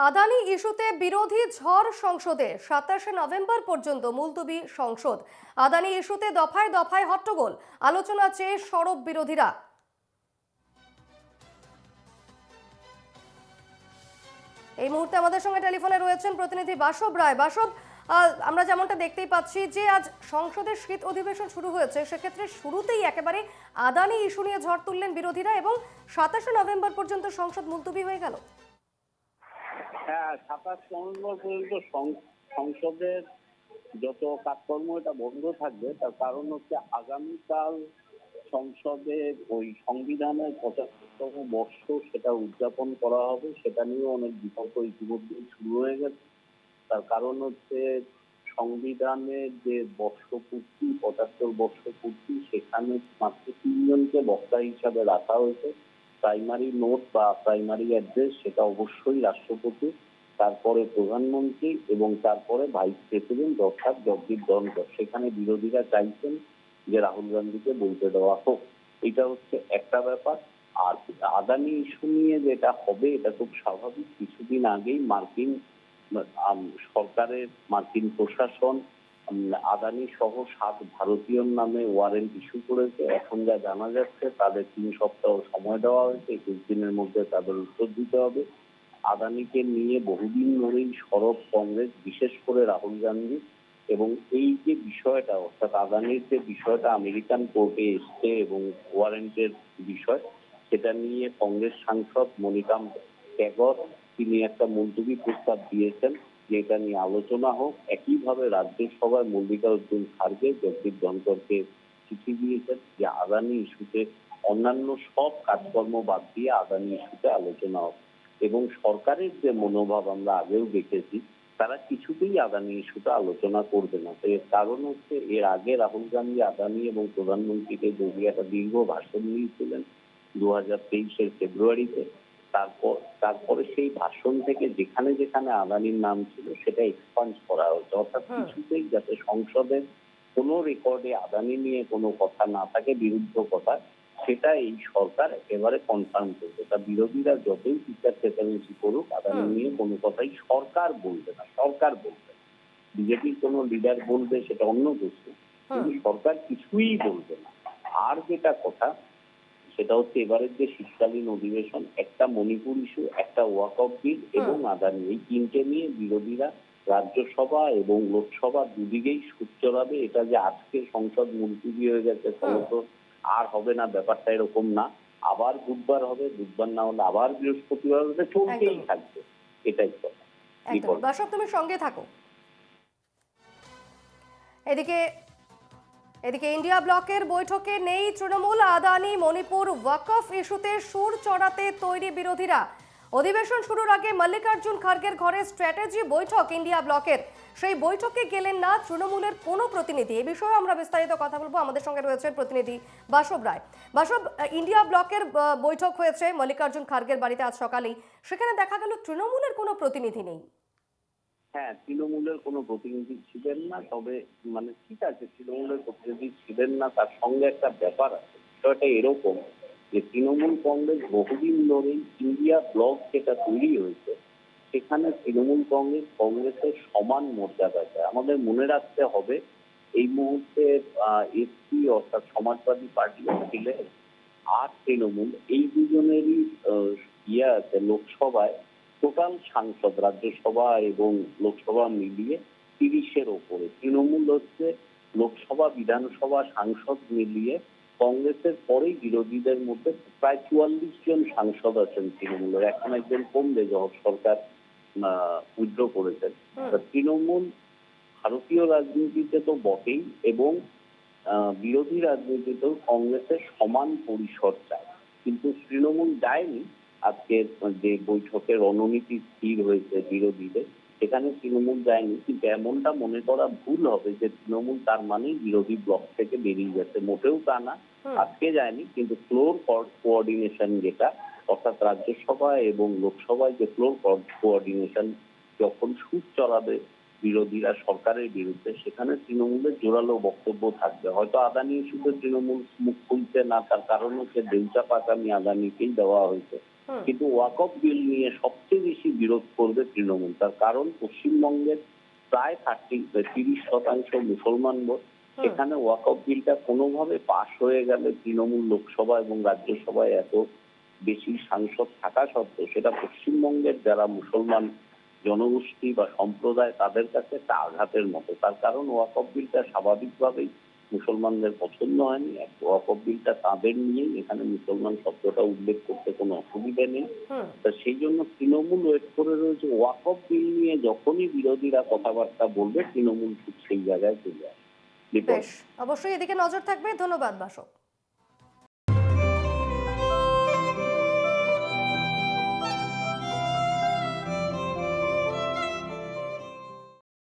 আদানি ইস্যুতে বিরোধী ঝড় সংসদে 27শে নভেম্বর পর্যন্ত মুলতবি সংসদ। আদানি ইস্যুতে দফায় দফায় হট্টগোল, আলোচনা চেয়ে সরব বিরোধীরা। এই মুহূর্তে আমাদের সঙ্গে টেলিফোনে রয়েছেন প্রতিনিধি বাসব রায়। বাসব, আমরা যেমনটা দেখতেই পাচ্ছি যে আজ সংসদের শীত অধিবেশন শুরু হয়েছে, সেক্ষেত্রে শুরুতেই একেবারে আদানি ইস্যু নিয়ে ঝড় তুললেন বিরোধীরা এবং 27শে নভেম্বর পর্যন্ত সংসদ মুলতবি হয়ে গেল। হ্যাঁ, 27 নভেম্বর পর্যন্ত সংসদের যত কাজকর্ম এটা বন্ধ থাকবে। তার কারণ হচ্ছে আগামীকাল সংসদের ওই সংবিধানের 75তম বর্ষ সেটা উদযাপন করা হবে। সেটা নিয়ে অনেক বিতর্ক ইতিমধ্যেই শুরু হয়ে গেছে। তার কারণ হচ্ছে সংবিধানের যে বর্ষপূর্তি, 75 বর্ষপূর্তি, সেখানে মাত্র 3জনকে বক্তা হিসাবে রাখা হয়েছে। প্রাইমারি নোট বা প্রাইমারি অ্যাড্রেস সেটা অবশ্যই রাষ্ট্রপতি, তারপরে প্রধানমন্ত্রী এবং তারপরে ভাইস প্রেসিডেন্ট অর্থাৎ জগদীপ ধনখড়। সেখানে বিরোধীরা চাইছেন যে রাহুল গান্ধীকে বলতে দেওয়া হোক। এটা হচ্ছে একটা ব্যাপার। আর আদানি ইস্যু নিয়ে যেটা হবে এটা খুব স্বাভাবিক। কিছুদিন আগেই মার্কিন সরকারের, মার্কিন প্রশাসন আদানি সহ 7 ভারতীয়র নামে ওয়ারেন্ট ইস্যু করেছে। এখন যা জানা যাচ্ছে তাদের 3 সপ্তাহ সময় দেওয়া হয়েছে। 21 দিনের মধ্যে তাদের উত্তর দিতে হবে। আদানিকে নিয়ে বহুদিন ধরেই সরব কংগ্রেস, বিশেষ করে রাহুল গান্ধী। এবং এই যে বিষয়টা, অর্থাৎ আদানির যে বিষয়টা আমেরিকান কোর্টে এসছে এবং ওয়ারেন্টের বিষয়, সেটা নিয়ে কংগ্রেস সাংসদ মনিকাম ট্যাগর তিনি একটা মুলতবি প্রস্তাব দিয়েছেন যে এটা নিয়ে আলোচনা হোক। একইভাবে রাজ্যসভায় মল্লিকার্জুন খার্গে জগদীপ ধনখড়কে চিঠি দিয়েছেন যে আদানি ইস্যুতে অন্যান্য সব কাজকর্ম বাদ দিয়ে আদানি ইস্যুতে আলোচনা হোক। এবং সরকারের যে মনোভাব আমরা আগেও দেখেছি, তারা কিছুতেই আদানি ইস্যুতে আলোচনা করবে না। তো এর কারণ হচ্ছে এর আগে রাহুল গান্ধী আদানি এবং প্রধানমন্ত্রীকে জড়িয়ে একটা দীর্ঘ ভাষণ দিয়েছিলেন 2023-এর ফেব্রুয়ারিতে। তারপরে সেই ভাষণ থেকে যেখানে যেখানে আদানির নাম ছিল সেটা এক্সপান্ড করা হয়েছে। অর্থাৎ কিছুতেই যাতে সংসদের কোনো রেকর্ডে আদানি নিয়ে কোনো কথা না থাকে, বিরুদ্ধ কথা, সেটা এই সরকার একেবারে কনফার্ম করবে। তা বিরোধীরা যতই চিৎকার চেঁচামেচি করুক, আদানি নিয়ে কোনো কথাই সরকার বলবে না। সরকার বলবে না। বিজেপির কোনো লিডার বলবে সেটা অন্য কিছু, কিন্তু সরকার কিছুই বলবে না। আর যেটা কথা সেটা হচ্ছে এবারের যে শীতকালীন অধিবেশন, একটা মণিপুর ইস্যু, একটা ওয়াকফ বিল এবং আদানি, এই 3টে নিয়ে বিরোধীরা রাজ্যসভা এবং লোকসভা দুদিকেই সুর চড়াবে। এটা যে আজকে সংসদ মুলতবি হয়ে গেছে ফলত আর হবে না, ব্যাপারটা এরকম না। আবার বুধবার হবে, বুধবার না হলে আবার বৃহস্পতিবার হবে, চলতেই থাকবে। এটাই কথা। দর্শক, তুমি সঙ্গে থাকো। এদিকে ইন্ডিয়া ব্লকের বৈঠকে নেই তৃণমূল। আদানি মণিপুর ওয়াকফ ইস্যুতে সুর চড়াতে তৈরি বিরোধীরা। অধিবেশন শুরুর আগে মল্লিকার্জুন খার্গের ঘরে স্ট্র্যাটেজি বৈঠক ইন্ডিয়া ব্লকের। সেই বৈঠকে গেলেন না তৃণমূলের কোনো প্রতিনিধি। এ বিষয়ে আমরা বিস্তারিত কথা বলবো। আমাদের সঙ্গে রয়েছেন প্রতিনিধি বাসব রায়। বাসব, ইন্ডিয়া ব্লকের বৈঠক হয়েছে মল্লিকার্জুন খার্গের বাড়িতে আজ সকালেই। সেখানে দেখা গেল তৃণমূলের কোনো প্রতিনিধি নেই। হ্যাঁ, তৃণমূলের কোনো প্রতিনিধি ছিলেন না। তবে ঠিক আছে, তৃণমূলের প্রতিনিধি ছিলেন না, তার সঙ্গে একটা ব্যাপার আছে। বিষয়টা এরকম যে তৃণমূল কংগ্রেস বহুদিন ধরেই ইন্ডিয়া ব্লক যেটা তৈরি হয়েছে, সেখানে তৃণমূল কংগ্রেসের সমান মর্যাদা চায়। আমাদের মনে রাখতে হবে এই মুহূর্তে এসপি অর্থাৎ সমাজবাদী পার্টি ছিলেন আর তৃণমূল, এই দুজনেরই ইয়ে আছে লোকসভায়। টোটাল সাংসদ রাজ্যসভা এবং লোকসভা মিলিয়ে 30-এর ওপরে। তৃণমূল হচ্ছে লোকসভা বিধানসভা সাংসদ মিলিয়ে কংগ্রেসের পরেই বিরোধীদের মধ্যে প্রায় 44 জন সাংসদ আছেন তৃণমূলের। এখন একজন কমবে, যখন সরকার উইথড্র করেছেন। তৃণমূল ভারতীয় রাজনীতিতে তো বটেই এবং বিরোধী রাজনীতিতেও কংগ্রেসের সমান পরিসর চায়। কিন্তু তৃণমূল যায়নি। আজকের যে বৈঠকে রণনীতি স্থির হয়েছে বিরোধীদের, সেখানে তৃণমূল যায়নি। কিন্তু এমনটা মনে করা ভুল হবে যে তৃণমূল তার মানেই বিরোধী ব্লক থেকে বেরিয়ে গেছে, মোটেও তা না। আজকে যায়নি, কিন্তু ফ্লোর কোঅর্ডিনেশন যেটা, অর্থাৎ রাজ্যসভা এবং লোকসভায় যে ফ্লোর কোঅর্ডিনেশন যখন সুর চড়াবে বিরোধীরা সরকারের বিরুদ্ধে, সেখানে তৃণমূলের জোরালো বক্তব্য থাকবে। হয়তো আদানি ইস্যুতে তৃণমূল মুখ খুলছে না, তার কারণ হচ্ছে দেউচা পাকামি আদানিকেই দেওয়া হয়েছে। কিন্তু ওয়াকফ বিল নিয়ে সবচেয়ে বেশি বিরোধ করবে তৃণমূল। তার কারণ পশ্চিমবঙ্গের প্রায় 30% মুসলমান ভোট। সেখানে ওয়াকফ বিলটা কোনোভাবে পাশ হয়ে গেলে তৃণমূল লোকসভা এবং রাজ্যসভায় এত বেশি সাংসদ থাকা সত্ত্বেও সেটা পশ্চিমবঙ্গের যারা মুসলমান জনগোষ্ঠী বা সম্প্রদায় তাদের কাছে একটা আঘাতের মতো। তার কারণ ওয়াকফ বিলটা স্বাভাবিকভাবেই মুসলমানদের পছন্দ হয়নি। ওয়াকফ বিলটা তাদের নিয়েই, এখানে মুসলমান শব্দটা উল্লেখ করতে কোনো অসুবিধা নেই। তা সেই জন্য তৃণমূল ওয়েট করে রয়েছে ওয়াকফ বিল নিয়ে যখনই বিরোধীরা কথাবার্তা বলবে তৃণমূল ঠিক সেই জায়গায় চলে আসবে। বেশ, অবশ্যই এদিকে নজর থাকবে। ধন্যবাদ বাসক।